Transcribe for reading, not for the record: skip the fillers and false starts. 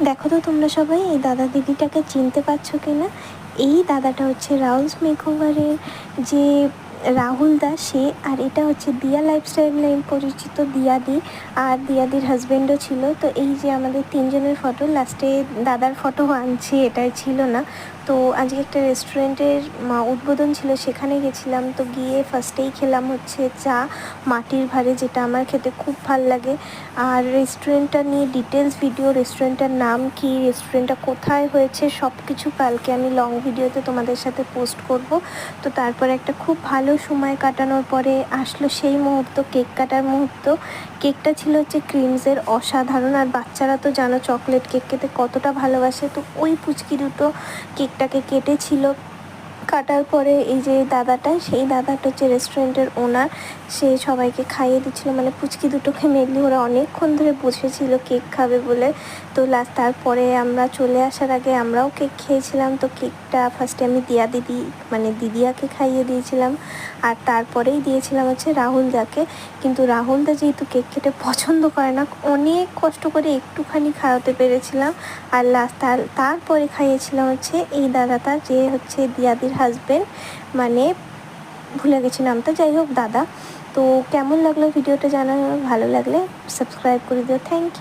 দেখো তো তোমরা সবাই এই দাদা দিদিটাকে চিনতে পারছো কি না। এই দাদাটা হচ্ছে রাহুলস মেকওভারের যে রাহুল দা, সে। আর এটা হচ্ছে দিয়া লাইফস্টাইল নামে পরিচিত দিয়াদি, আর দিয়াদির হাজব্যান্ডও ছিল। তো এই যে আমাদের তিনজনের ফটো, লাস্টে দাদার ফটো আনছি, এটাই ছিল না। তো আজকে একটা রেস্টুরেন্টের উদ্বোধন ছিল, সেখানে গেছিলাম। তো গিয়ে ফার্স্টেই খেলাম হচ্ছে চা মাটির ভাঁড়ে, যেটা আমার খেতে খুব ভাল লাগে। আর রেস্টুরেন্টটা নিয়ে ডিটেলস ভিডিও, রেস্টুরেন্টটার নাম কি, রেস্টুরেন্টটা কোথায় হয়েছে, সব কিছু কালকে আমি লং ভিডিওতে তোমাদের সাথে পোস্ট করব। তো তারপরে একটা খুব ভালো সময় কাটানোর পরে আসলো সেই মুহূর্ত, কেক কাটার মুহূর্ত। কেকটা ছিল হচ্ছে ক্রিমসের, অসাধারণ। আর বাচ্চারা তো জানো চকলেট কেক খেতে কতটা ভালোবাসে। তো ওই পুচকি দুটো কেকটাকে কেটেছিল। কাটার পরে এই যে দাদাটা, সেই দাদাটা হচ্ছে রেস্টুরেন্টের ওনার, সে সবাইকে খাইয়ে দিচ্ছিলো। মানে পুচকি দুটোকে মেনলি, ওরা অনেকক্ষণ ধরে বসেছিল কেক খাবে বলে। তো তারপরে আমরা চলে আসার আগে আমরাও কেক খেয়েছিলাম। তো কেকটা ফার্স্টে আমি দিদিয়াকে খাইয়ে দিয়েছিলাম, আর তারপরেই দিয়েছিলাম হচ্ছে রাহুল দাকে। কিন্তু রাহুল দা যেহেতু কেক খেতে পছন্দ করে না, অনেক কষ্ট করে একটুখানি খাওয়াতে পেরেছিলাম। আর তারপরে খাইয়েছিলাম হচ্ছে এই দাদাটা, যে হচ্ছে দিয়াদির হাজব্যান্ড, মানে ভুলে গেছি নামটা, যাই হোক দাদা। তো কেমন লাগলো ভিডিওটা জানানো, ভালো লাগলে সাবস্ক্রাইব করে দিও। Thank you.